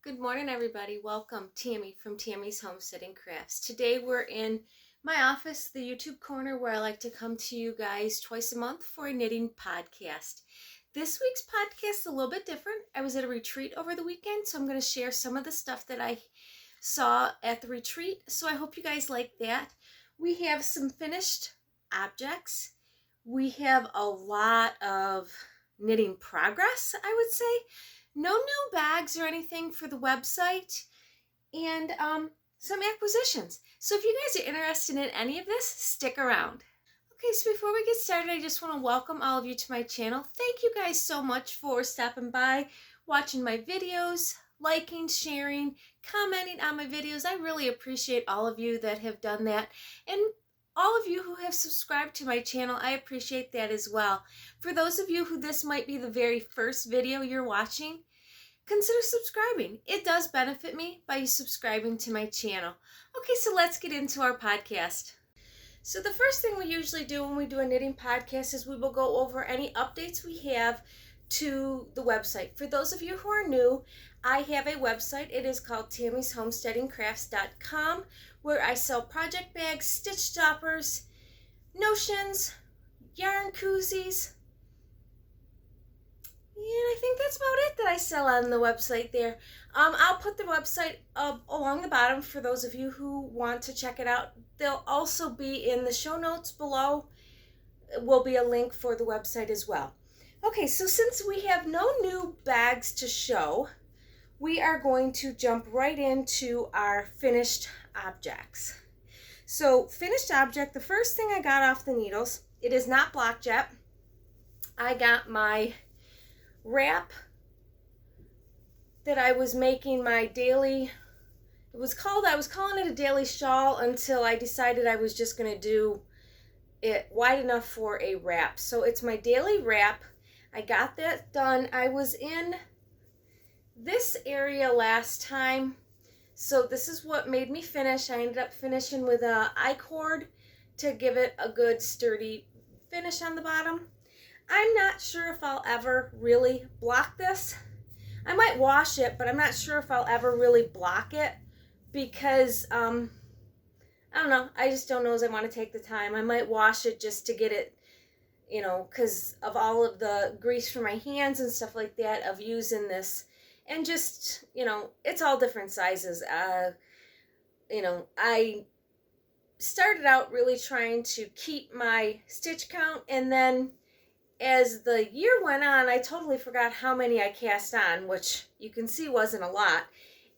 Good morning, everybody. Welcome, Tammy from Tammy's Homesteading Crafts. Today we're in my office, the YouTube corner, where I like to come to you guys twice a month for a knitting podcast. This week's podcast is a little bit different. I was at a retreat over the weekend, so I'm going to share some of the stuff that I saw at the retreat. So I hope you guys like that. We have some finished objects. We have a lot of knitting progress, I would say. No new bags or anything for the website, and some acquisitions. So if you guys are interested in any of this, stick around. Okay, so before we get started, I just want to welcome all of you to my channel. Thank you guys so much for stopping by, watching my videos, liking, sharing, commenting on my videos. I really appreciate all of you that have done that. And all of you who have subscribed to my channel, I appreciate that as well. For those of you who this might be the very first video you're watching, consider subscribing. It does benefit me by subscribing to my channel. Okay, so let's get into our podcast. So the first thing we usually do when we do a knitting podcast is we will go over any updates we have to the website. For those of you who are new, I have a website. It is called tammyshomesteadingcrafts.com, where I sell project bags, stitch stoppers, notions, yarn koozies, and I think that's about it that I sell on the website there. I'll put the website along the bottom for those of you who want to check it out. They'll also be in the show notes below. Will be a link for the website as well. Okay, so since we have no new bags to show, we are going to jump right into our finished objects. So finished object, the first thing I got off the needles, it is not blocked yet. I got my wrap that I was making my daily, I was calling it a daily shawl until I decided I was just going to do it wide enough for a wrap. So it's my daily wrap. I got that done. I was in this area last time, so this is what made me finish. I ended up finishing with a I-cord to give it a good sturdy finish on the bottom. I'm not sure if I'll ever really block this. I might wash it, but I'm not sure if I'll ever really block it because, I don't know. I just don't know as I want to take the time. I might wash it just to get it, you know, because of all of the grease for my hands and stuff like that of using this. And just, you know, it's all different sizes. You know, I started out really trying to keep my stitch count, and then as the year went on, I totally forgot how many I cast on, which you can see wasn't a lot,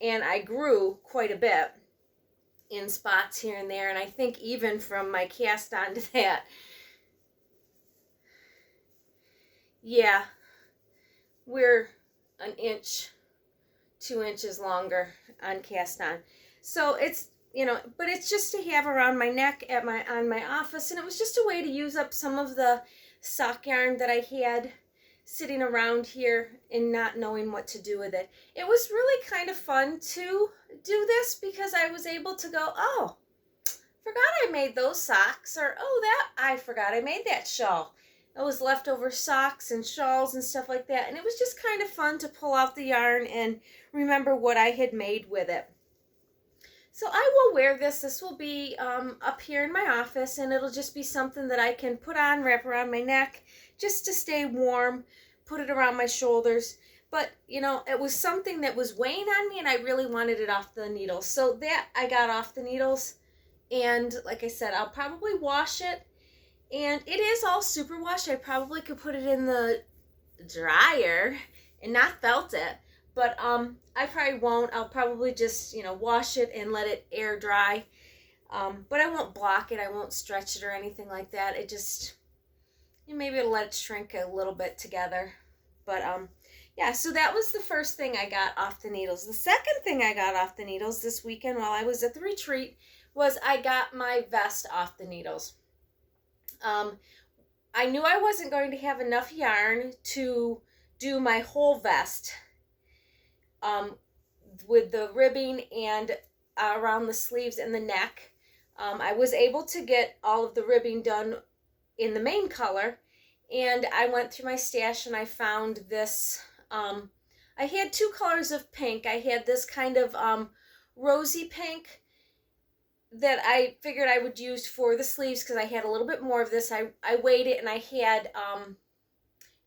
and I grew quite a bit in spots here and there, and I think even from my cast on to that, yeah, we're an inch, 2 inches longer on cast on. So it's, you know, but it's just to have around my neck at on my office, and it was just a way to use up some of the sock yarn that I had sitting around here and not knowing what to do with it. It was really kind of fun to do this because I was able to go, oh, forgot I made those socks, or oh, I forgot I made that shawl. Those leftover socks and shawls and stuff like that, and it was just kind of fun to pull out the yarn and remember what I had made with it. So I will wear this. This will be up here in my office, and it'll just be something that I can put on, wrap around my neck, just to stay warm, put it around my shoulders. But, you know, it was something that was weighing on me, and I really wanted it off the needles. So that I got off the needles, and like I said, I'll probably wash it. And it is all superwash. I probably could put it in the dryer and not felt it. But I probably won't. I'll probably just, you know, wash it and let it air dry. But I won't block it. I won't stretch it or anything like that. It just, you know, maybe it'll let it shrink a little bit together. But yeah, so that was the first thing I got off the needles. The second thing I got off the needles this weekend while I was at the retreat was I got my vest off the needles. I knew I wasn't going to have enough yarn to do my whole vest. With the ribbing and around the sleeves and the neck. I was able to get all of the ribbing done in the main color, and I went through my stash and I found this I had two colors of pink. I had this kind of rosy pink that I figured I would use for the sleeves because I had a little bit more of this. I weighed it and I had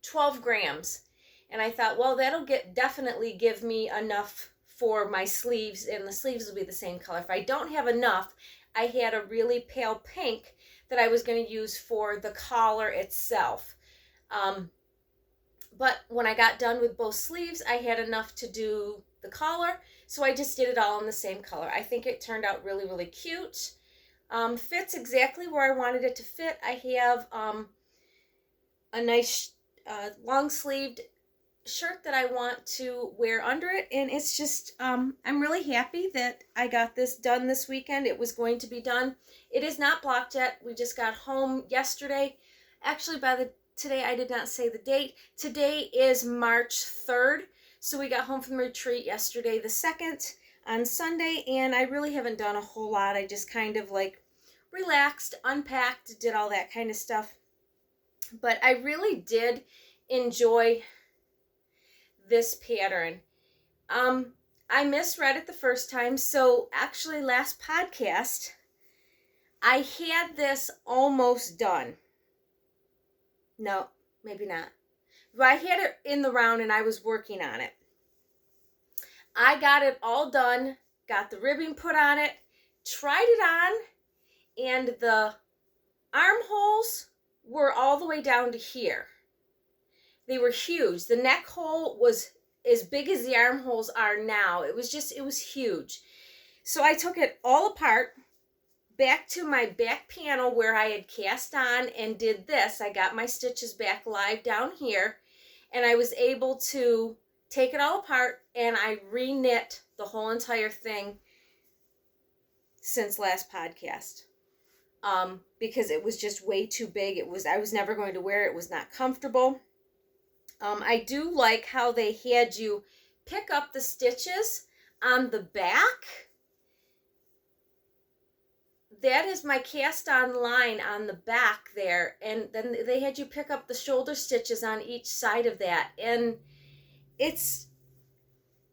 12 grams. And I thought, well, that'll definitely give me enough for my sleeves, and the sleeves will be the same color. If I don't have enough, I had a really pale pink that I was going to use for the collar itself. But when I got done with both sleeves, I had enough to do the collar, so I just did it all in the same color. I think it turned out really, really cute. Fits exactly where I wanted it to fit. I have a nice long-sleeved shirt that I want to wear under it, and it's just I'm really happy that I got this done this weekend. It was going to be done. It is not blocked yet. We just got home yesterday. Actually, today I did not say the date. Today is March 3rd, so we got home from the retreat yesterday the 2nd on Sunday, and I really haven't done a whole lot. I just kind of like relaxed, unpacked, did all that kind of stuff. But I really did enjoy this pattern. I misread it the first time, so actually last podcast I had this almost done. No, maybe not. But I had it in the round and I was working on it. I got it all done, got the ribbing put on it, tried it on, and the armholes were all the way down to here. They were huge. The neck hole was as big as the armholes are now. It was huge. So I took it all apart, back to my back panel where I had cast on and did this. I got my stitches back live down here, and I was able to take it all apart, and I re-knit the whole entire thing since last podcast. Because it was just way too big. I was never going to wear it. It was not comfortable. I do like how they had you pick up the stitches on the back. That is my cast on line on the back there, and then they had you pick up the shoulder stitches on each side of that. And if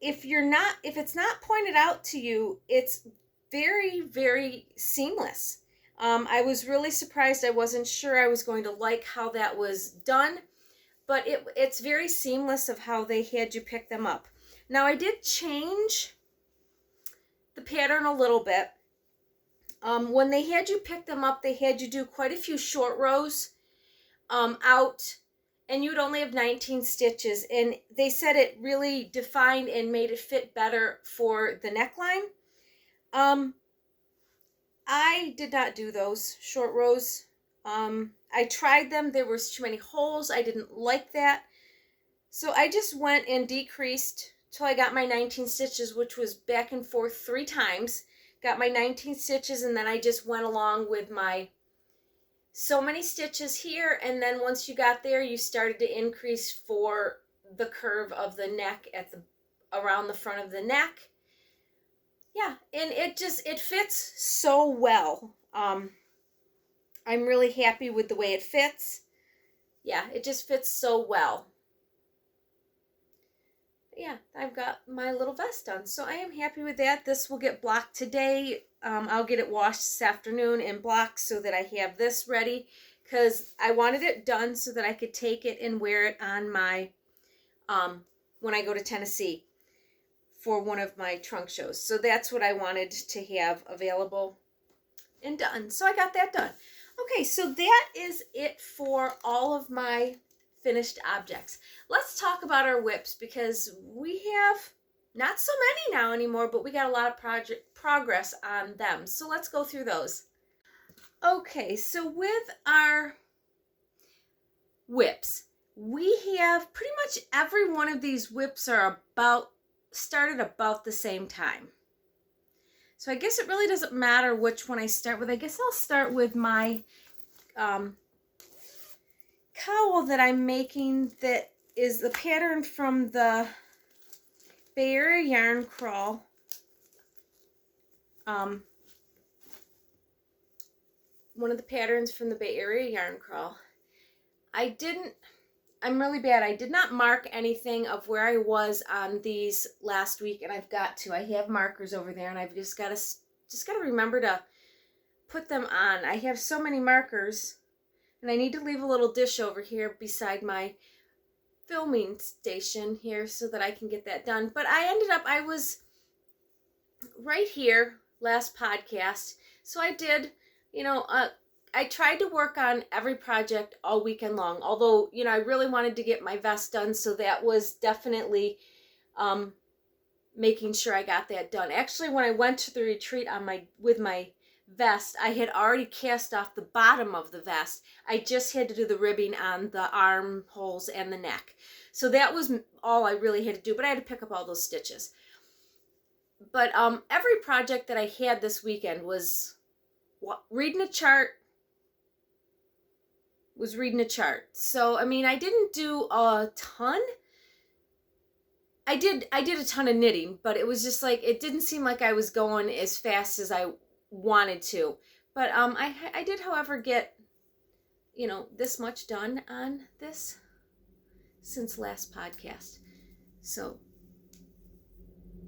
it's not pointed out to you, it's very, very seamless. I was really surprised. I wasn't sure I was going to like how that was done. But it's very seamless of how they had you pick them up. Now, I did change the pattern a little bit. When they had you pick them up, they had you do quite a few short rows out, and you'd only have 19 stitches. And they said it really defined and made it fit better for the neckline. I did not do those short rows. I tried them. There was too many holes. I didn't like that. So I just went and decreased till I got my 19 stitches, which was back and forth 3 times. Got my 19 stitches, and then I just went along with my so many stitches here. And then once you got there, you started to increase for the curve of the neck around the front of the neck. Yeah, and it fits so well. I'm really happy with the way it fits. Yeah, it just fits so well. Yeah, I've got my little vest done, so I am happy with that. This will get blocked today. I'll get it washed this afternoon and blocked so that I have this ready, because I wanted it done so that I could take it and wear it on my, when I go to Tennessee for one of my trunk shows. So that's what I wanted to have available and done. So I got that done. Okay, so that is it for all of my finished objects. Let's talk about our whips, because we have not so many now anymore, but we got a lot of progress on them. So let's go through those. Okay, so with our whips, we have pretty much every one of these whips are started about the same time. So I guess it really doesn't matter which one I start with. I guess I'll start with my cowl that I'm making, that is the pattern from the Bay Area Yarn Crawl. One of the patterns from the Bay Area Yarn Crawl. I didn't I'm really bad. I did not mark anything of where I was on these last week, and I've got to. I have markers over there, and I've just got to remember to put them on. I have so many markers, and I need to leave a little dish over here beside my filming station here so that I can get that done. But I was right here last podcast, so I did, I tried to work on every project all weekend long, although, I really wanted to get my vest done, so that was definitely making sure I got that done. Actually, when I went to the retreat with my vest, I had already cast off the bottom of the vest. I just had to do the ribbing on the armholes and the neck. So that was all I really had to do, but I had to pick up all those stitches. But every project that I had this weekend was reading a chart. So, I mean, I didn't do a ton. I did a ton of knitting, but it was just like, it didn't seem like I was going as fast as I wanted to. But I did, however, get, this much done on this since last podcast. So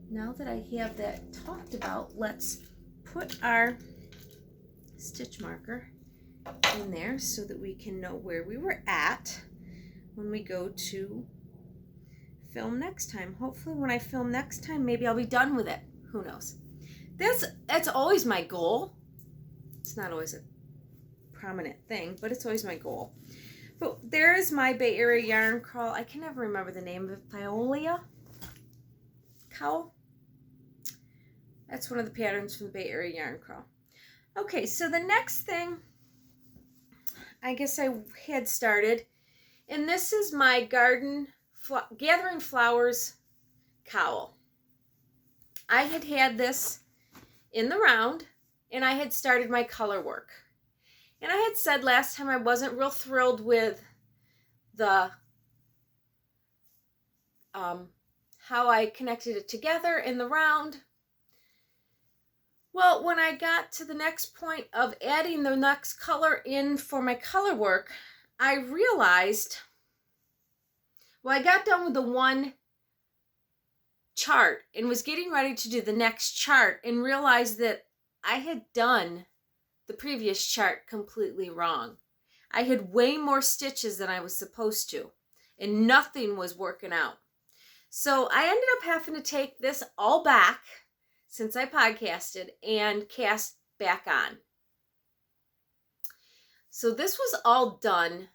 now that I have that talked about, let's put our stitch marker in there so that we can know where we were at when we go to film next time. Hopefully when I film next time, maybe I'll be done with it. Who knows? That's always my goal. It's not always a prominent thing, but it's always my goal. But there is my Bay Area yarn crawl. I can never remember the name of it. Paola cowl. That's one of the patterns from the Bay Area yarn crawl. Okay, so the next thing I guess I had started, and this is my garden gathering flowers cowl. I had this in the round, and I had started my color work. And I had said last time I wasn't real thrilled with the how I connected it together in the round. Well, when I got to the next point of adding the next color in for my color work, I realized, well, I got done with the one chart and was getting ready to do the next chart and realized that I had done the previous chart completely wrong. I had way more stitches than I was supposed to, and nothing was working out. So I ended up having to take this all back since I podcasted and cast back on. So this was all done.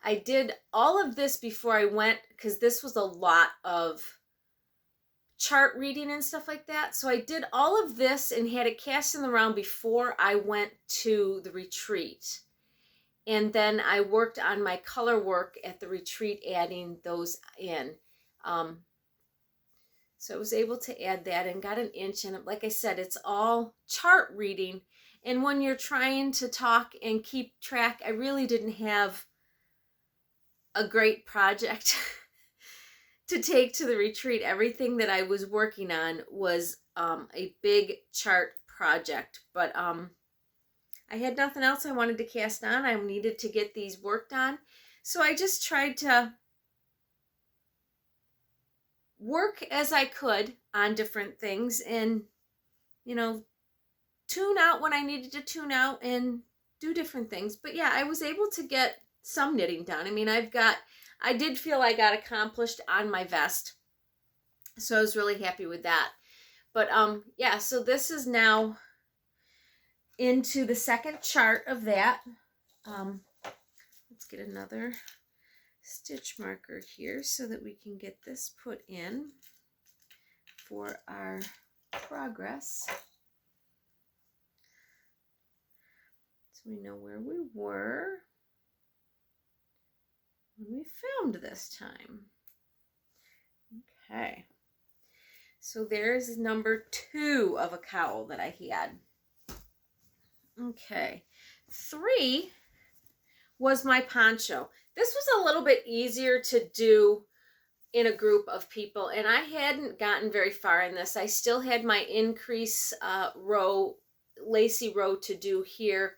I did all of this before I went, because this was a lot of chart reading and stuff like that. So I did all of this and had it cast in the round before I went to the retreat. And then I worked on my color work at the retreat, adding those in. So I was able to add that and got an inch. And like I said, it's all chart reading. And when you're trying to talk and keep track, I really didn't have a great project to take to the retreat. Everything that I was working on was a big chart project. But I had nothing else I wanted to cast on. I needed to get these worked on. So I just tried to work as I could on different things and, tune out when I needed to tune out and do different things. But yeah, I was able to get some knitting done. I mean, I did feel I got accomplished on my vest. So I was really happy with that. But yeah, so this is now into the second chart of that. Let's get another stitch marker here so that we can get this put in for our progress. So we know where we were when we filmed this time. Okay. So there's number 2 of a cowl that I had. Okay. 3 was my poncho. This was a little bit easier to do in a group of people, and I hadn't gotten very far in this. I still had my increase row, lacy row to do here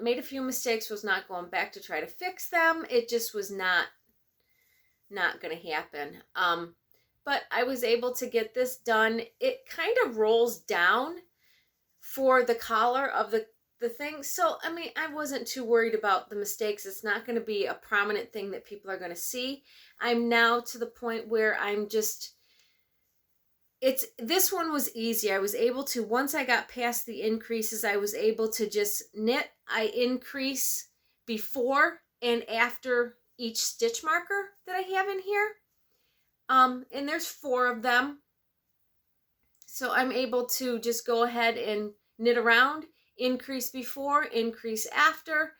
Made a few mistakes, was not going back to try to fix them. It just was not going to happen. But I was able to get this done. It kind of rolls down for the collar of the thing. So, I mean, I wasn't too worried about the mistakes. It's not going to be a prominent thing that people are going to see. I'm now to the point where I'm just, this one was easy. I was able to, once I got past the increases, I was able to just knit. I increase before and after each stitch marker that I have in here. And there's 4 of them. So I'm able to just go ahead and knit around, increase before, increase after,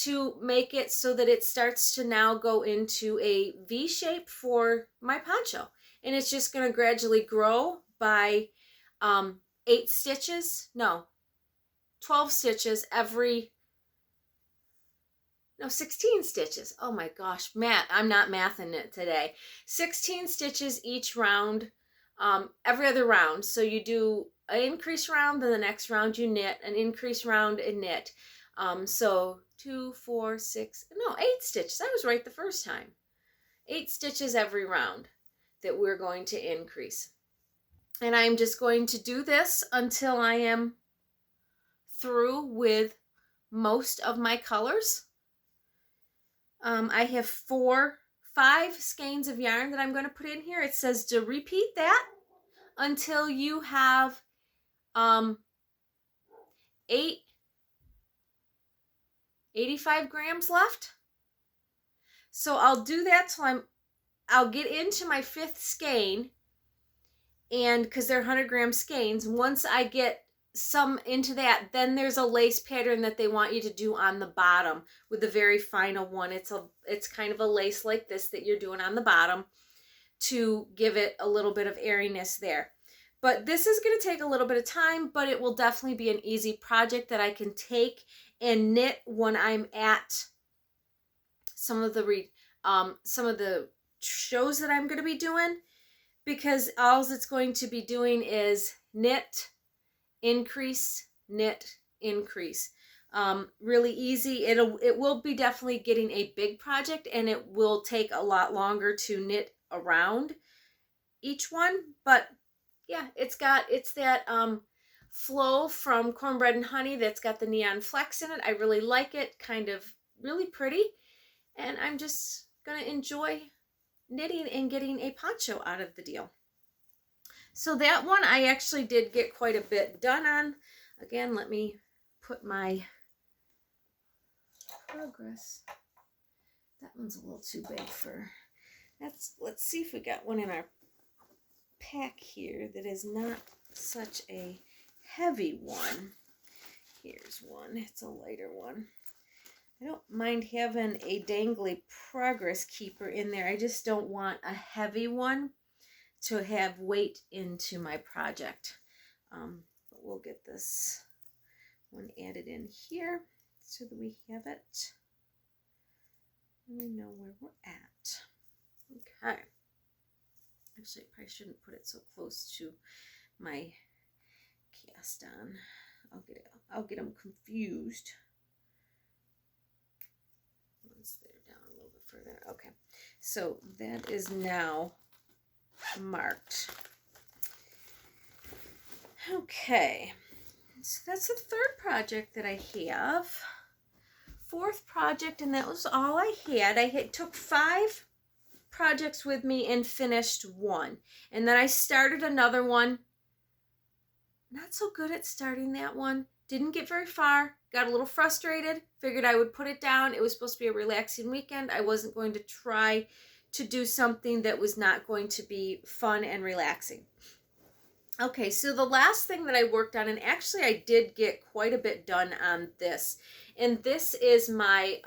to make it so that it starts to now go into a V shape for my poncho. And it's just going to gradually grow by 8 stitches, no, 12 stitches every, no, 16 stitches. Oh my gosh, I'm not mathing it today. 16 stitches each round, every other round. So you do an increase round, then the next round you knit, an increase round and knit. So 2, 4, 6, no, 8 stitches. I was right the first time. 8 stitches every round that we're going to increase. And I'm just going to do this until I am through with most of my colors. I have 5 skeins of yarn that I'm going to put in here. It says to repeat that until you have 85 grams left. So I'll do that till I'll get into my 5th skein, and because they're 100-gram skeins, once I get some into that, then there's a lace pattern that they want you to do on the bottom with the very final one. It's kind of a lace like this that you're doing on the bottom to give it a little bit of airiness there. But this is going to take a little bit of time, but it will definitely be an easy project that I can take and knit when I'm at some of the shows that I'm going to be doing, because all it's going to be doing is knit, increase, knit, increase. Really easy. It will be definitely getting a big project, and it will take a lot longer to knit around each one. But yeah, it's that flow from Cornbread and Honey that's got the neon flecks in it. I really like it, kind of really pretty, and I'm just gonna enjoy knitting and getting a poncho out of the deal. So that one I actually did get quite a bit done on. Again, let me put my progress. That one's a little too big for, let's see if we got one in our pack here that is not such a heavy one. Here's one. It's a lighter one. I don't mind having a dangly progress keeper in there. I just don't want a heavy one to have weight into my project. But we'll get this one added in here so that we have it. We know where we're at. Okay. Actually, I probably shouldn't put it so close to my cast on. I'll get them confused. Once they're down a little bit further. Okay, so that is now marked. Okay, so that's the 3rd project that I have. 4th project, and that was all I had. I took 5 projects with me and finished 1, and then I started another one. Not so good at starting that one. Didn't get very far. Got a little frustrated. Figured I would put it down. It was supposed to be a relaxing weekend. I wasn't going to try to do something that was not going to be fun and relaxing. Okay, so the last thing that I worked on, and actually I did get quite a bit done on this, and this is my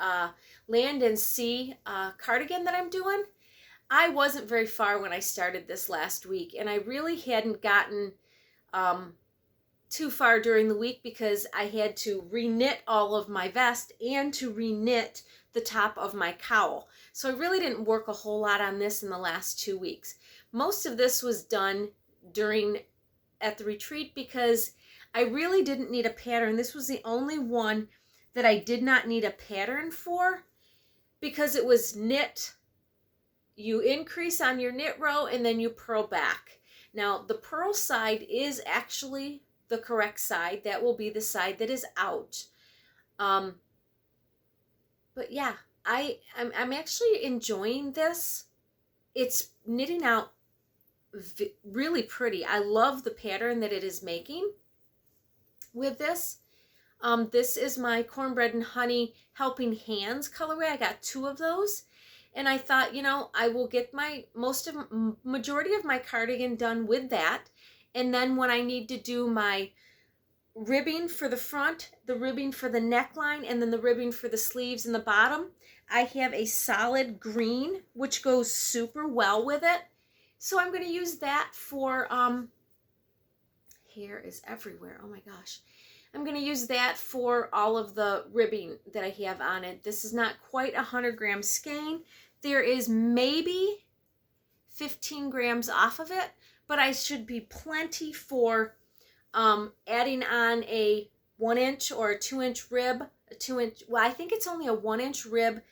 Land and Sea cardigan that I'm doing. I wasn't very far when I started this last week, and I really hadn't gotten too far during the week because I had to re-knit all of my vest and to re-knit the top of my cowl. So I really didn't work a whole lot on this in the last 2 weeks. Most of this was done at the retreat because I really didn't need a pattern. This was the only one that I did not need a pattern for because it was knit. You increase on your knit row and then you purl back. Now the purl side is actually the correct side. That will be the side that is out. But yeah, I'm actually enjoying this. It's knitting out really pretty. I love the pattern that it is making with this. This is my Cornbread and Honey Helping Hands colorway. I got 2 of those. And I thought, you know, I will get my majority of my cardigan done with that. And then when I need to do my ribbing for the front, the ribbing for the neckline, and then the ribbing for the sleeves and the bottom, I have a solid green, which goes super well with it. So I'm going to use that for, hair is everywhere. Oh my gosh. I'm going to use that for all of the ribbing that I have on it. This is not quite 100 gram skein. There is maybe 15 grams off of it, but I should be plenty for adding on a 1 inch or a 2 inch rib, a 2 inch, well, I think it's only a 1 inch rib,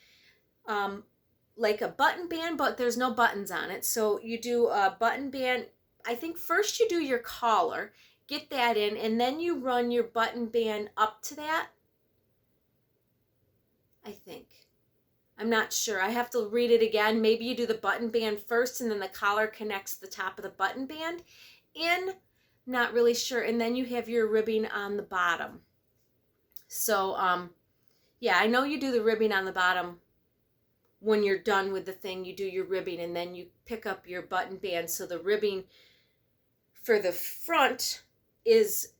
like a button band, but there's no buttons on it. So you do a button band. I think first you do your collar, get that in, and then you run your button band up to that. I think. I'm not sure. I have to read it again. Maybe you do the button band first and then the collar connects the top of the button band in. Not really sure. And then you have your ribbing on the bottom. So, yeah, I know you do the ribbing on the bottom when you're done with the thing. You do your ribbing and then you pick up your button band. So the ribbing for the front is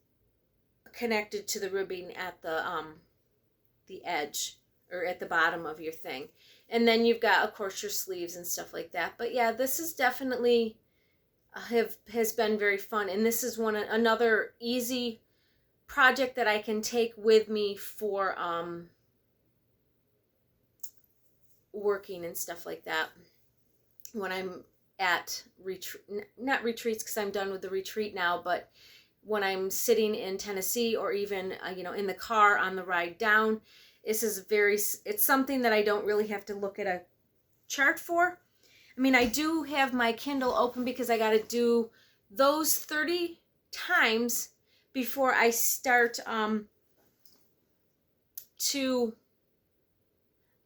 connected to the ribbing at the edge or at the bottom of your thing. And then you've got, of course, your sleeves and stuff like that. But yeah, this is definitely has been very fun. And this is another easy project that I can take with me for working and stuff like that when I'm at not retreats, because I'm done with the retreat now, but when I'm sitting in Tennessee or even you know, in the car on the ride down. This is it's something that I don't really have to look at a chart for. I mean, I do have my Kindle open because I got to do those 30 times before I start to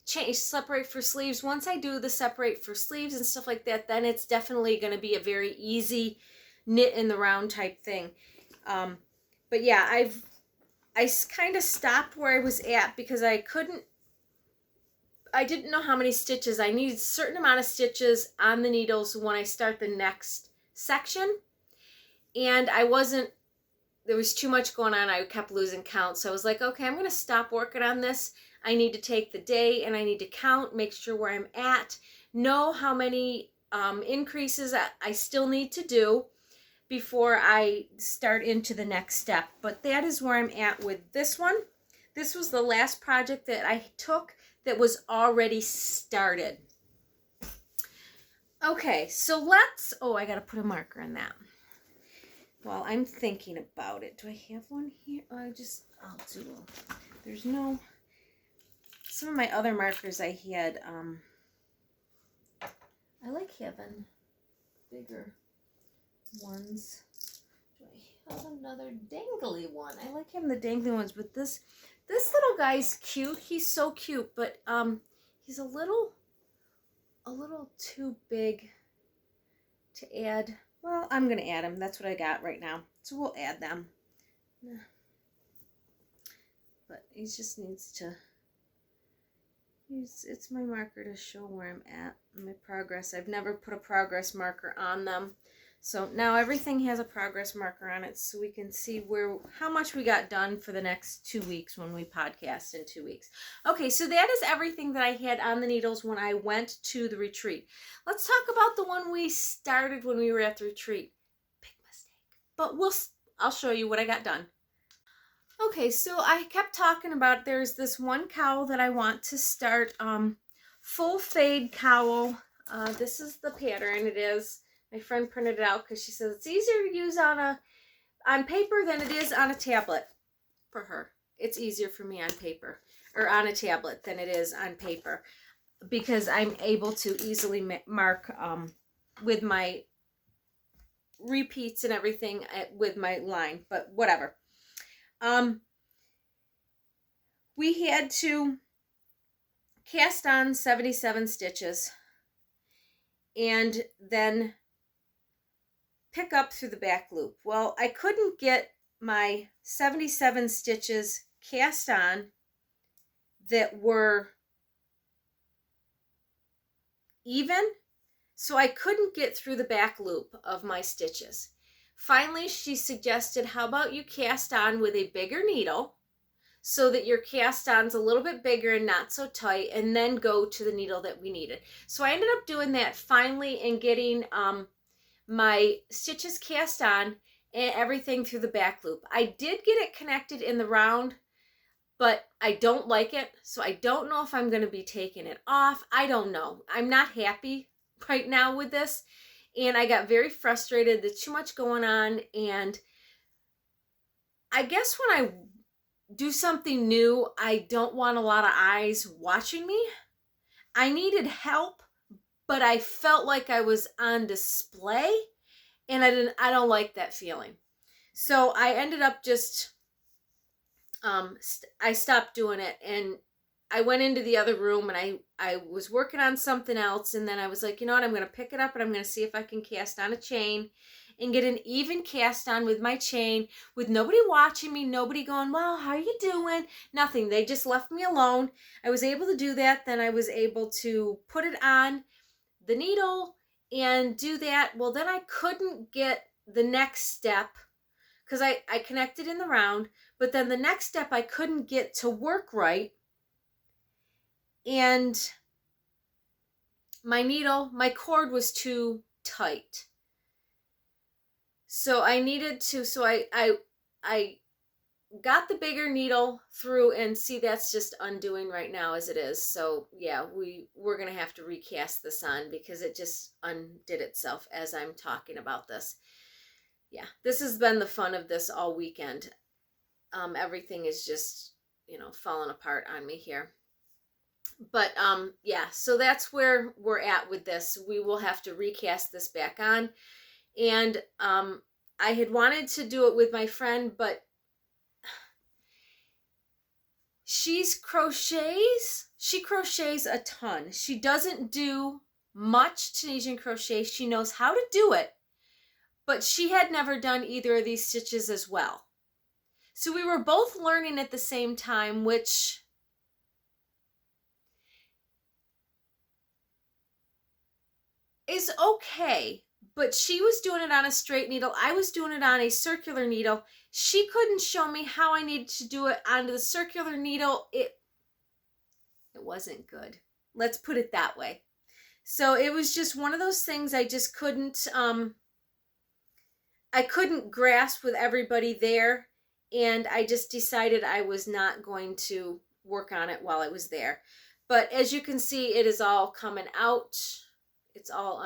change, separate for sleeves. Once I do the separate for sleeves and stuff like that, then it's definitely going to be a very easy knit in the round type thing. But yeah, I kind of stopped where I was at because I didn't know how many stitches. I need a certain amount of stitches on the needles when I start the next section. And there was too much going on. I kept losing count. So I was like, okay, I'm going to stop working on this. I need to take the day and I need to count, make sure where I'm at, know how many increases I still need to do before I start into the next step. But that is where I'm at with this one. This was the last project that I took that was already started. Okay, so I gotta put a marker in that. Well, I'm thinking about it. Do I have one here? I'll do, there's no, some of my other markers I had, I like having bigger ones. Do I have another dangly one? I like having the dangly ones, but this little guy's cute. He's so cute, but he's a little too big to add. Well, I'm gonna add him. That's what I got right now, so we'll add them. But he just needs to. It's my marker to show where I'm at, my progress. I've never put a progress marker on them. So now everything has a progress marker on it so we can see how much we got done for the next 2 weeks when we podcast in 2 weeks. Okay, so that is everything that I had on the needles when I went to the retreat. Let's talk about the one we started when we were at the retreat. Big mistake. But I'll show you what I got done. Okay, so I kept talking about there's this one cowl that I want to start, full fade cowl. This is the pattern. It is. My friend printed it out because she says it's easier to use on on paper than it is on a tablet for her. It's easier for me on paper or on a tablet than it is on paper because I'm able to easily mark with my repeats and everything with my line, but whatever. We had to cast on 77 stitches and then pick up through the back loop. Well, I couldn't get my 77 stitches cast on that were even, so I couldn't get through the back loop of my stitches. Finally, she suggested, how about you cast on with a bigger needle so that your cast on's a little bit bigger and not so tight, and then go to the needle that we needed. So I ended up doing that finally and getting my stitches cast on and everything through the back loop. I did get it connected in the round, but I don't like it, so I don't know if I'm going to be taking it off. I don't know. I'm not happy right now with this, and I got very frustrated. There's too much going on, and I guess when I do something new, I don't want a lot of eyes watching me. I needed help, but I felt like I was on display, and I don't like that feeling. So I ended up just I stopped doing it, and I went into the other room, and I was working on something else, and then I was like, you know what, I'm going to pick it up and I'm going to see if I can cast on a chain and get an even cast on with my chain with nobody watching me, nobody going, well, how are you doing? Nothing. They just left me alone. I was able to do that. Then I was able to put it on the needle and do that. Well, then I couldn't get the next step because I connected in the round, but then the next step I couldn't get to work right. And my needle, my cord was too tight. So I needed to, so I got the bigger needle through, and see, that's just undoing right now as it is. So yeah, we're going to have to recast this on because it just undid itself as I'm talking about this. Yeah, this has been the fun of this all weekend. Everything is just, falling apart on me here. But yeah, so that's where we're at with this. We will have to recast this back on. And I had wanted to do it with my friend, but she crochets a ton. She doesn't do much Tunisian crochet. She knows how to do it, but she had never done either of these stitches as well. So we were both learning at the same time, which is okay. But she was doing it on a straight needle. I was doing it on a circular needle. She couldn't show me how I needed to do it onto the circular needle. It wasn't good. Let's put it that way. So it was just one of those things I just couldn't, I couldn't grasp with everybody there. And I just decided I was not going to work on it while I was there. But as you can see, it is all coming out. It's all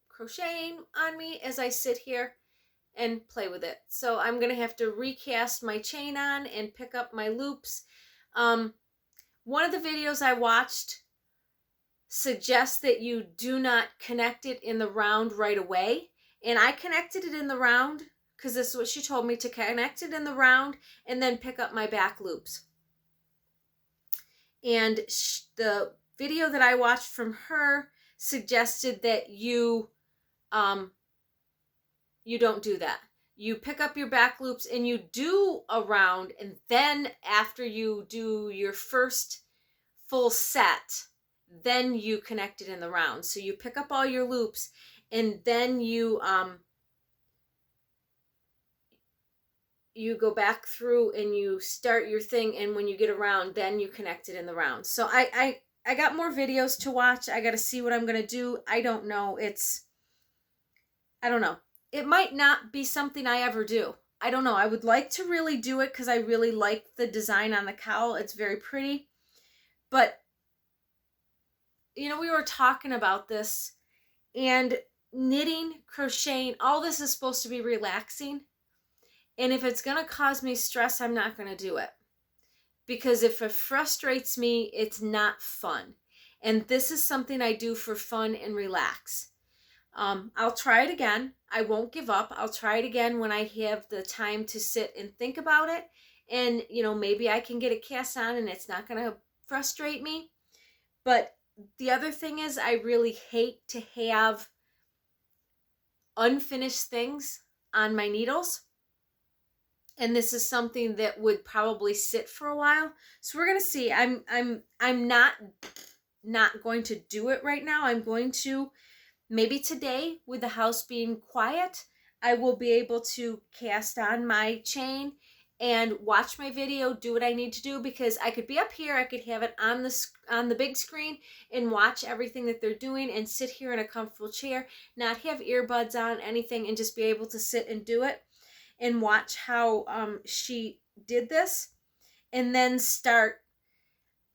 crocheting on me as I sit here and play with it. So I'm going to have to recast my chain on and pick up my loops. One of the videos I watched suggests that you do not connect it in the round right away. And I connected it in the round because this is what she told me, to connect it in the round and then pick up my back loops. And the video that I watched from her suggested that you don't do that. You pick up your back loops and you do a round, and then after you do your first full set, then you connect it in the round. So you pick up all your loops, and then you go back through and you start your thing, and when you get around, then you connect it in the round. So I got more videos to watch. I got to see what I'm going to do. I don't know. I don't know. It might not be something I ever do. I don't know. I would like to really do it because I really like the design on the cowl. It's very pretty. But, we were talking about this, and knitting, crocheting, all this is supposed to be relaxing. And if it's going to cause me stress, I'm not going to do it. Because if it frustrates me, it's not fun. And this is something I do for fun and relax. I'll try it again. I won't give up. I'll try it again when I have the time to sit and think about it. And, you know, maybe I can get it cast on and it's not going to frustrate me. But the other thing is, I really hate to have unfinished things on my needles. And this is something that would probably sit for a while. So we're going to see. I'm not going to do it right now. I'm going to, maybe today, with the house being quiet, I will be able to cast on my chain and watch my video, do what I need to do, because I could be up here, I could have it on the big screen and watch everything that they're doing and sit here in a comfortable chair, not have earbuds on, anything, and just be able to sit and do it and watch how she did this, and then start,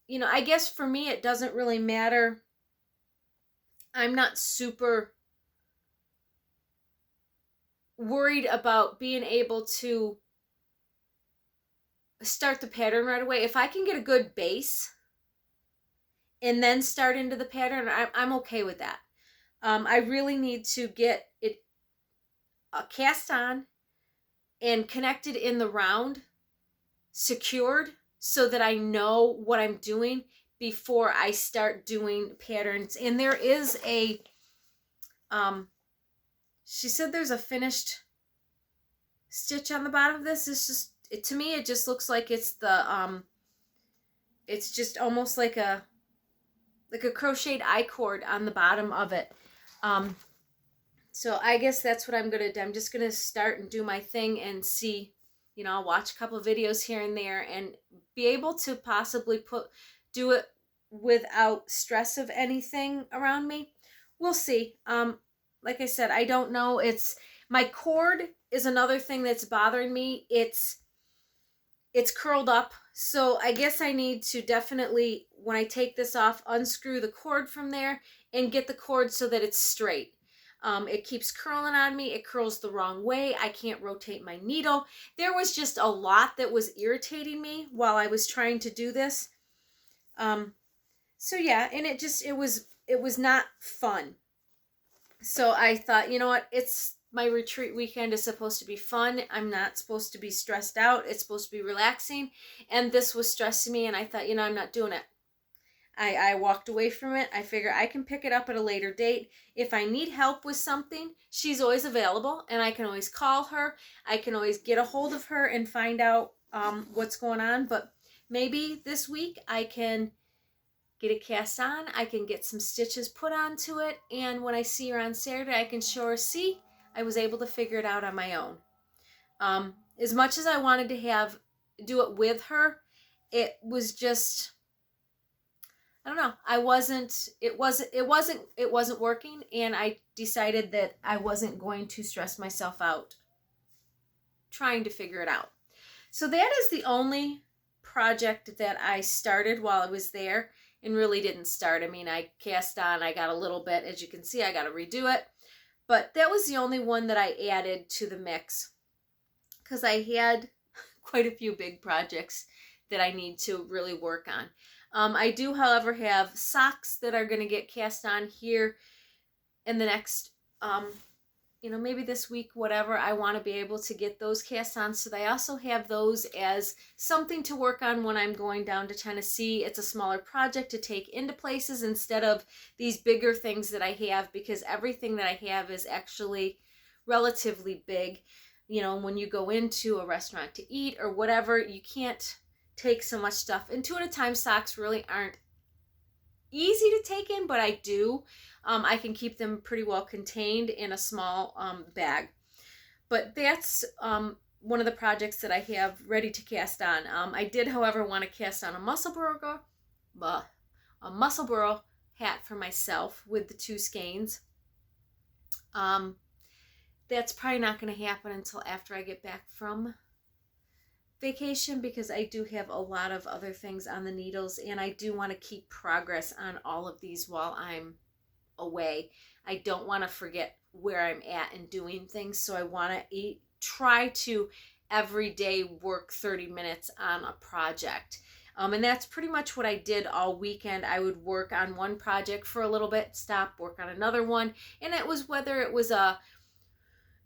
you know, I guess for me it doesn't really matter. I'm not super worried about being able to start the pattern right away. If I can get a good base and then start into the pattern, I'm okay with that. I really need to get it cast on and connected in the round, secured, so that I know what I'm doing before I start doing patterns. And there is a, she said there's a finished stitch on the bottom of this. It's just, to me, it just looks like it's the, it's just almost like a crocheted I-cord on the bottom of it. So I guess that's what I'm going to do. I'm just going to start and do my thing and see, you know, I'll watch a couple of videos here and there and be able to possibly do it without stress of anything around me. We'll see. Like I said, I don't know. My cord is another thing that's bothering me. It's curled up. So I guess I need to definitely, when I take this off, unscrew the cord from there and get the cord so that it's straight. It keeps curling on me. It curls the wrong way. I can't rotate my needle. There was just a lot that was irritating me while I was trying to do this. So yeah, and it was not fun. So I thought, you know what, my retreat weekend is supposed to be fun. I'm not supposed to be stressed out. It's supposed to be relaxing. And this was stressing me, and I thought, you know, I'm not doing it. I walked away from it. I figure I can pick it up at a later date. If I need help with something, she's always available, and I can always call her. I can always get a hold of her and find out what's going on. But maybe this week I can get it cast on. I can get some stitches put onto it. And when I see her on Saturday, I can show her, see, I was able to figure it out on my own. As much as I wanted to do it with her, it was just, I don't know. It wasn't working, and I decided that I wasn't going to stress myself out trying to figure it out. So that is the only project that I started while I was there and really didn't start. I mean, I cast on, I got a little bit, as you can see, I got to redo it. But that was the only one that I added to the mix because I had quite a few big projects that I need to really work on. I do, however, have socks that are going to get cast on here in the next, maybe this week, whatever. I want to be able to get those cast on. So I also have those as something to work on when I'm going down to Tennessee. It's a smaller project to take into places instead of these bigger things that I have, because everything that I have is actually relatively big. You know, when you go into a restaurant to eat or whatever, you can't take so much stuff. And 2 at a time socks really aren't easy to take in, but I do. I can keep them pretty well contained in a small bag. But that's one of the projects that I have ready to cast on. I did, however, want to cast on a muscle burrow hat for myself with the 2 skeins. That's probably not going to happen until after I get back from vacation, because I do have a lot of other things on the needles, and I do want to keep progress on all of these while I'm away. I don't want to forget where I'm at and doing things, so I want to try to every day work 30 minutes on a project. And that's pretty much what I did all weekend. I would work on one project for a little bit, stop, work on another one. And it was whether it was a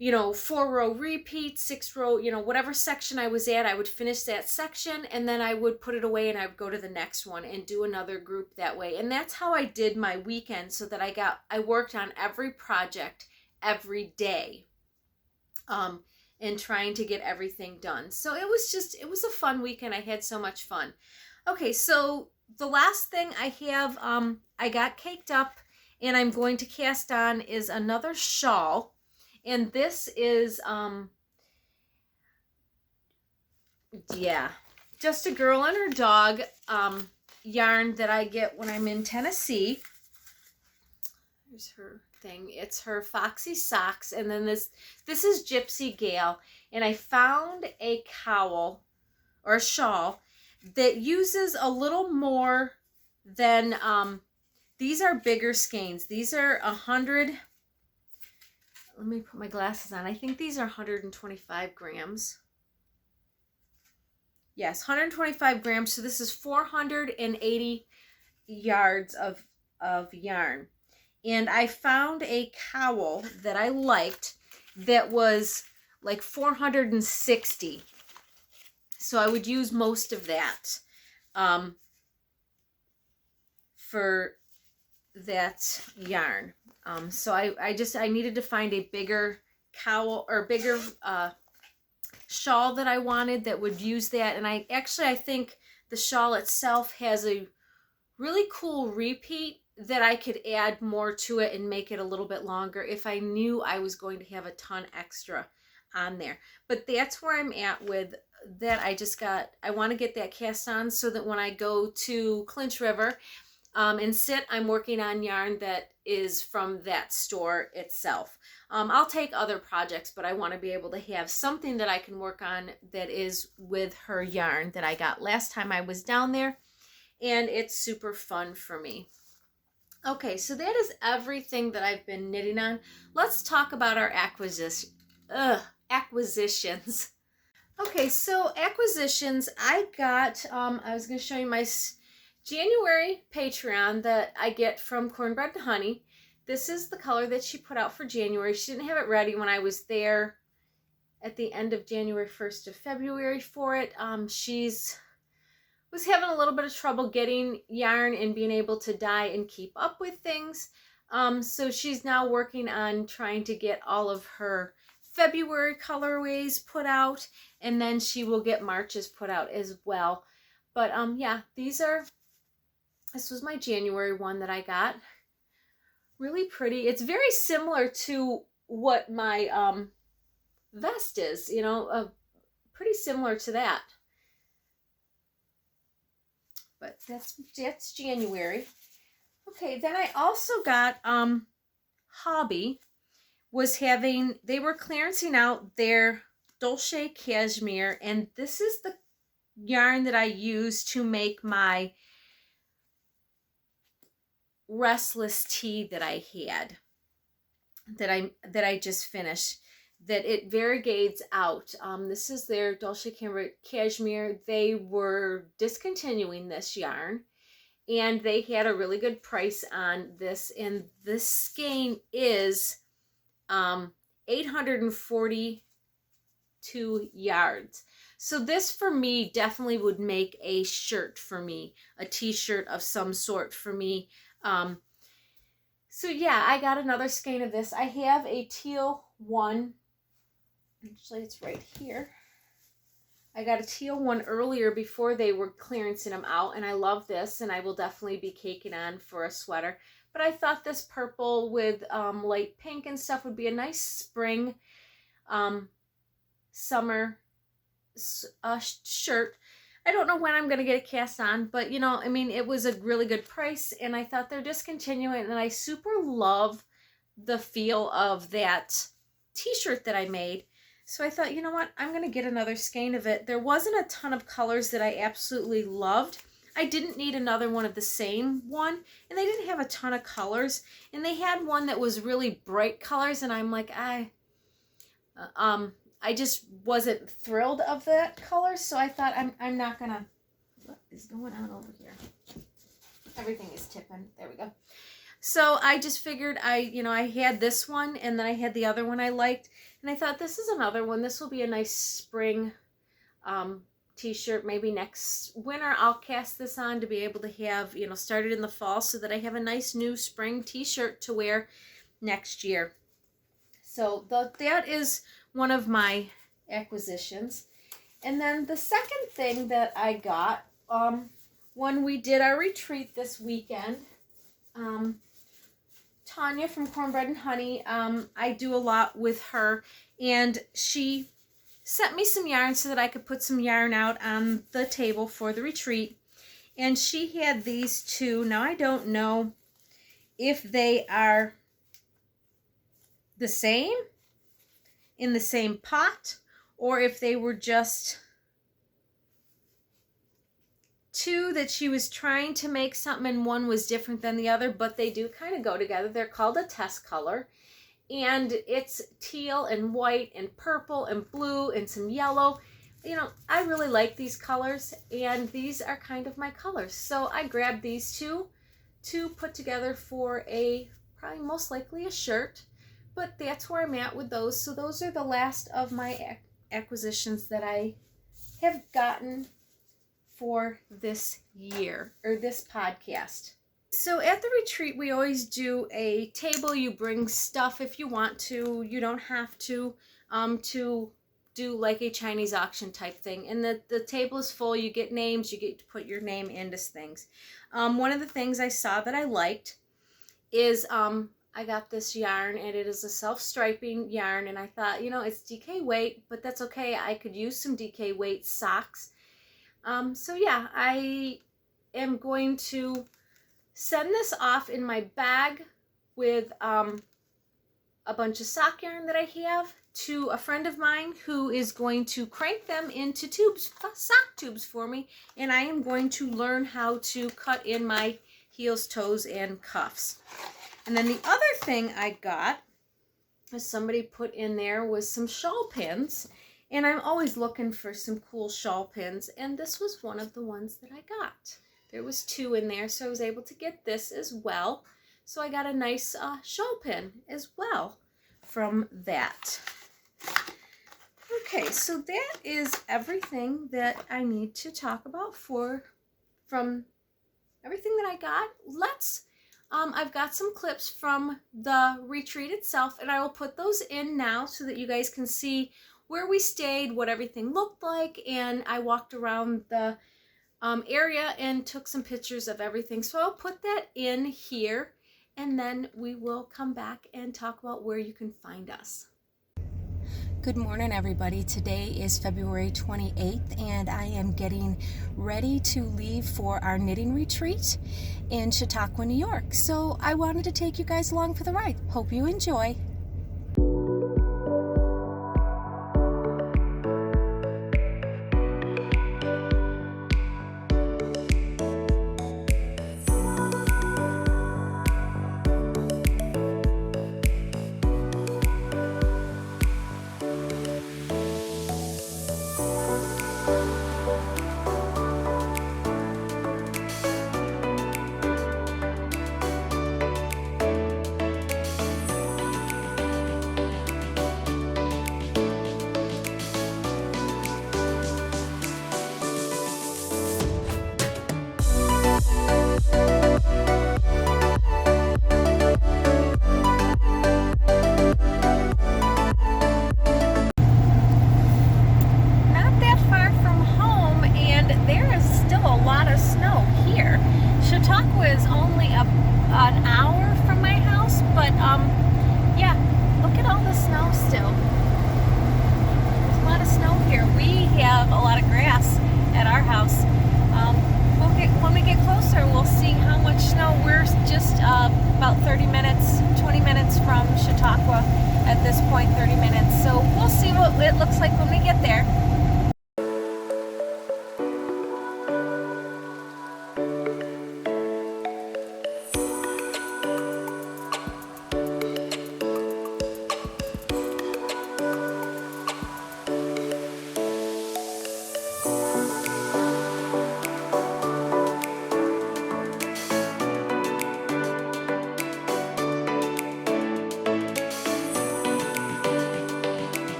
4-row repeat, 6-row, whatever section I was at, I would finish that section and then I would put it away and I would go to the next one and do another group that way. And that's how I did my weekend, so that I worked on every project every day, and trying to get everything done. So it was a fun weekend. I had so much fun. Okay, so the last thing I have, I got caked up and I'm going to cast on is another shawl. And this is, just a girl and her dog yarn that I get when I'm in Tennessee. Here's her thing. It's her Foxy Socks. And then this is Gypsy Gal. And I found a cowl or a shawl that uses a little more than, these are bigger skeins. These are 100. Let me put my glasses on. I think these are 125 grams. Yes, 125 grams. So this is 480 yards of yarn. And I found a cowl that I liked that was like 460. So I would use most of that for that yarn. So I needed to find a bigger cowl or bigger shawl that I wanted that would use that. And I think the shawl itself has a really cool repeat that I could add more to it and make it a little bit longer if I knew I was going to have a ton extra on there. But that's where I'm at with that. I want to get that cast on so that when I go to Clinch River and sit, I'm working on yarn that is from that store itself. I'll take other projects, but I want to be able to have something that I can work on that is with her yarn that I got last time I was down there, and it's super fun for me. Okay, so that is everything that I've been knitting on. Let's talk about our acquisitions. Okay, so acquisitions, I got, I was going to show you my January Patreon that I get from Cornbread Honey. This is the color that she put out for January. She didn't have it ready when I was there at the end of January, 1st of February for it. She's was having a little bit of trouble getting yarn and being able to dye and keep up with things. So she's now working on trying to get all of her February colorways put out, and then she will get March's put out as well. But yeah, this was my January one that I got. Really pretty. It's very similar to what my vest is, pretty similar to that. But that's January. Okay, then I also got Hobbi they were clearancing out their Dolce Cashmere, and this is the yarn that I use to make my Restless tee that I had, that I just finished, that it variegates out. This is their Dolce Cashmere. They were discontinuing this yarn, and they had a really good price on this, and this skein is 842 yards. So this for me definitely would make a shirt for me, a t-shirt of some sort for me. So yeah, I got another skein of this. I have a teal one. Actually, it's right here. I got a teal one earlier before they were clearancing them out, and I love this, and I will definitely be caking on for a sweater. But I thought this purple with light pink and stuff would be a nice spring, summer shirt. I don't know when I'm going to get it cast on, but it was a really good price, and I thought they're discontinuing, and I super love the feel of that t-shirt that I made. So I thought, you know what, I'm going to get another skein of it. There wasn't a ton of colors that I absolutely loved. I didn't need another one of the same one, and they didn't have a ton of colors, and they had one that was really bright colors, and I'm like, I just wasn't thrilled of that color, so I thought I'm not gonna. What is going on over here? Everything is tipping. There we go. So I just figured I had this one, and then I had the other one I liked, and I thought this is another one. This will be a nice spring t-shirt. Maybe next winter I'll cast this on to be able to have, started in the fall, so that I have a nice new spring t-shirt to wear next year. So that is one of my acquisitions. And then the second thing that I got, when we did our retreat this weekend, Tanya from Cornbread Honey, I do a lot with her, and she sent me some yarn so that I could put some yarn out on the table for the retreat. And she had these two. Now I don't know if they are the same, in the same pot, or if they were just two that she was trying to make something and one was different than the other, but they do kind of go together. They're called a test color, and it's teal and white and purple and blue and some yellow. I really like these colors, and these are kind of my colors. So I grabbed these two to put together for probably most likely a shirt, but that's where I'm at with those. So those are the last of my acquisitions that I have gotten for this year, or this podcast. So at the retreat, we always do a table. You bring stuff if you want to. You don't have to do like a Chinese auction type thing. And the table is full. You get names. You get to put your name into things. One of the things I saw that I liked is I got this yarn, and it is a self-striping yarn. And I thought, it's DK weight, but that's okay. I could use some DK weight socks. So yeah, I am going to send this off in my bag with a bunch of sock yarn that I have to a friend of mine who is going to crank them into tubes, sock tubes for me, and I am going to learn how to cut in my heels, toes, and cuffs. And then the other thing I got, as somebody put in there, was some shawl pins. And I'm always looking for some cool shawl pins, and this was one of the ones that I got. There was two in there, so I was able to get this as well. So I got a nice shawl pin as well from that. Okay, so that is everything that I need to talk about from everything that I got. I've got some clips from the retreat itself, and I will put those in now so that you guys can see where we stayed, what everything looked like, and I walked around the area and took some pictures of everything. So I'll put that in here, and then we will come back and talk about where you can find us. Good morning, everybody. Today is February 28th, and I am getting ready to leave for our knitting retreat in Chautauqua, New York. So I wanted to take you guys along for the ride. Hope you enjoy.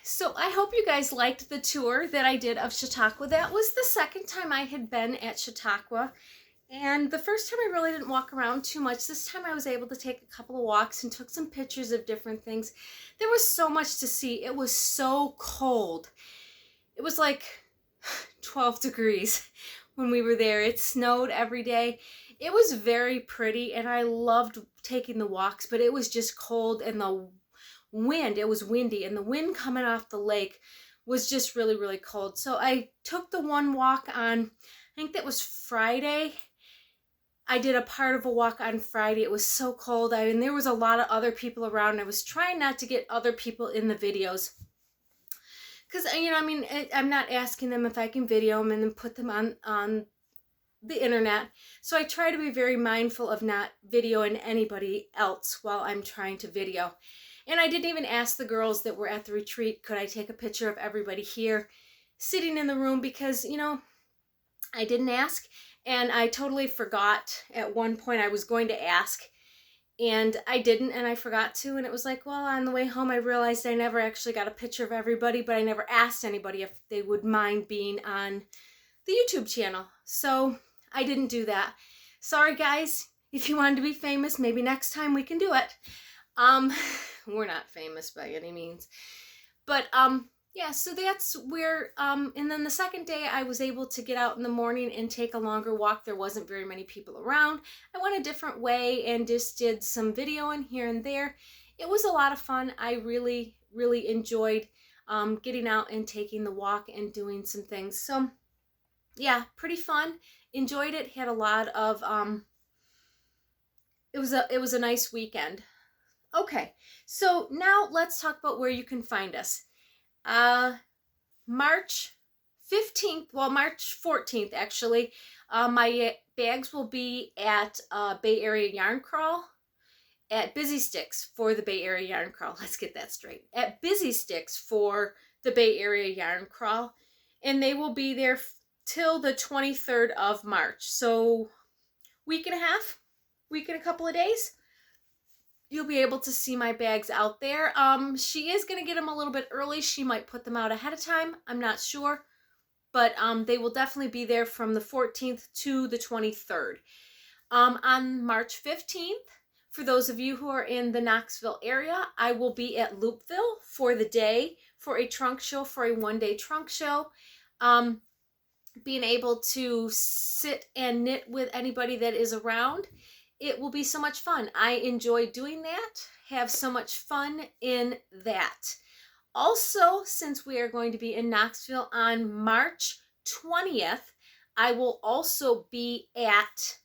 so I hope you guys liked the tour that I did of Chautauqua. That was the second time I had been at Chautauqua. And the first time I really didn't walk around too much. This time I was able to take a couple of walks and took some pictures of different things. There was so much to see. It was so cold. It was like 12 degrees when we were there. It snowed every day. It was very pretty and I loved taking the walks, but it was just cold and the wind, it was windy, and the wind coming off the lake was just really, really cold. So I took the one walk on, I think that was Friday. I did a part of a walk on Friday. It was so cold. And there was a lot of other people around. I was trying not to get other people in the videos. Because, you know, I mean, I'm not asking them if I can video them and then put them on the internet. So I try to be very mindful of not videoing anybody else while I'm trying to video. And I didn't even ask the girls that were at the retreat, could I take a picture of everybody here sitting in the room, because, you know, I didn't ask. And I totally forgot. At one point I was going to ask and I didn't, and I forgot to, and it was like, well, on the way home I realized I never actually got a picture of everybody, but I never asked anybody if they would mind being on the YouTube channel. So I didn't do that. Sorry guys, if you wanted to be famous, maybe next time we can do it. We're not famous by any means, but yeah, so that's where, and then the second day I was able to get out in the morning and take a longer walk. There wasn't very many people around. I went a different way and just did some videoing here and there. It was a lot of fun. I really, really enjoyed getting out and taking the walk and doing some things. So yeah, pretty fun. Enjoyed it. Had a lot of, it was a nice weekend. Okay, so now let's talk about where you can find us. March 15th, well, March 14th, actually, my bags will be at Bay Area Yarn Crawl at Busy Stix for the Bay Area Yarn Crawl. Let's get that straight. At Busy Stix for the Bay Area Yarn Crawl, and they will be there till the 23rd of March. So week and a half, week and a couple of days. You'll be able to see my bags out there. She is going to get them a little bit early. She might put them out ahead of time. I'm not sure. But they will definitely be there from the 14th to the 23rd. On March 15th, for those of you who are in the Knoxville area, I will be at Loopville for the day for a trunk show, for a one-day trunk show. Being able to sit and knit with anybody that is around. It will be so much fun. I enjoy doing that, have so much fun in that. Also, since we are going to be in Knoxville on March 20th, I will also be at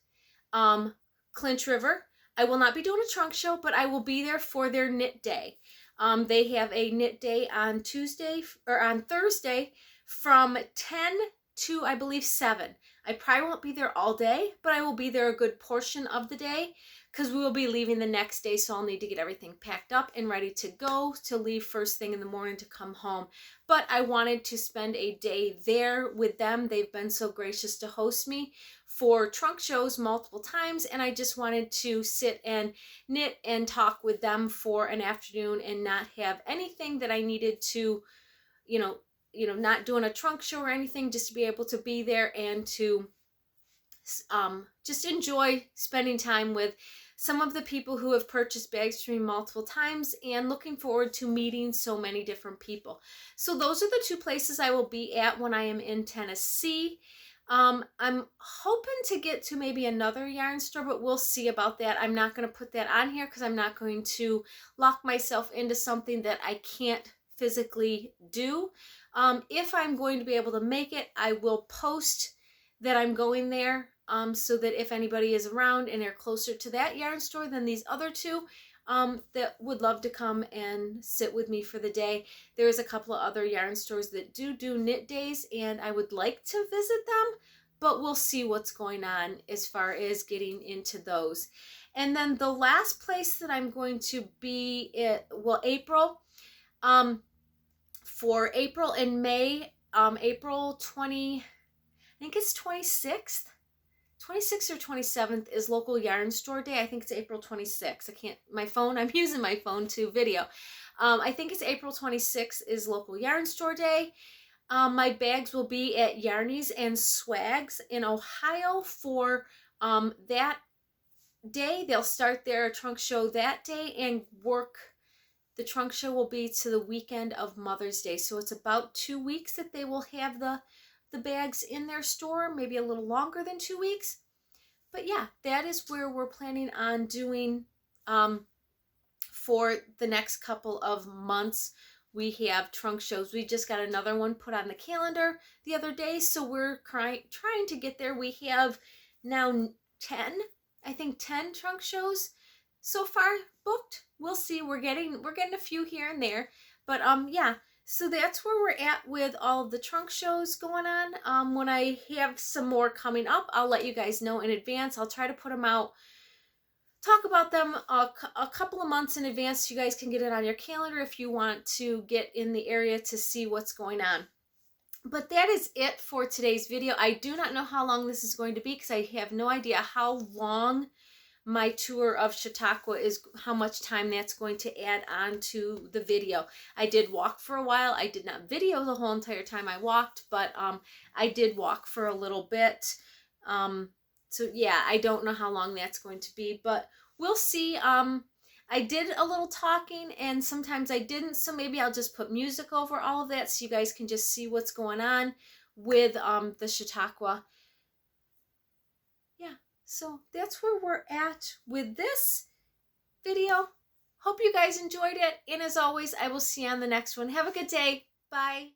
Clinch River. I will not be doing a trunk show, but I will be there for their knit day. They have a knit day on Thursday from 10 to, I believe, 7. I probably won't be there all day, but I will be there a good portion of the day because we will be leaving the next day, so I'll need to get everything packed up and ready to go to leave first thing in the morning to come home. But I wanted to spend a day there with them. They've been so gracious to host me for trunk shows multiple times, and I just wanted to sit and knit and talk with them for an afternoon and not have anything that I needed to, not doing a trunk show or anything, just to be able to be there and to just enjoy spending time with some of the people who have purchased bags from me multiple times, and looking forward to meeting so many different people. So those are the two places I will be at when I am in Tennessee. I'm hoping to get to maybe another yarn store, but we'll see about that. I'm not going to put that on here because I'm not going to lock myself into something that I can't physically do. If I'm going to be able to make it, I will post that I'm going there, so that if anybody is around and they're closer to that yarn store than these other two, that would love to come and sit with me for the day. There's a couple of other yarn stores that do knit days, and I would like to visit them, but we'll see what's going on as far as getting into those. And then the last place that I'm going to be at, well, April, for April and May, April 20, I think it's 26th or 27th is local yarn store day. I think it's April 26th. I'm using my phone to video. I think it's April 26th is local yarn store day. My bags will be at Yarnies and Swags in Ohio for that day. They'll start their trunk show that day and work. The trunk show will be to the weekend of Mother's Day. So it's about 2 weeks that they will have the bags in their store, maybe a little longer than 2 weeks. But yeah, that is where we're planning on doing for the next couple of months. We have trunk shows. We just got another one put on the calendar the other day, so we're trying to get there. We have now 10, I think 10 trunk shows so far booked. We'll see. We're getting a few here and there, but yeah. So that's where we're at with all of the trunk shows going on. When I have some more coming up, I'll let you guys know in advance. I'll try to put them out, talk about them a couple of months in advance. So you guys can get it on your calendar if you want to get in the area to see what's going on. But that is it for today's video. I do not know how long this is going to be because I have no idea how long my tour of Chautauqua is, how much time that's going to add on to the video. I did walk for a while. I did not video the whole entire time I walked, but I did walk for a little bit. So yeah, I don't know how long that's going to be, but we'll see. I did a little talking and sometimes I didn't, so maybe I'll just put music over all of that so you guys can just see what's going on with the Chautauqua. Yeah, so that's where we're at with this video. Hope you guys enjoyed it, and as always, I will see you on the next one. Have a good day. Bye.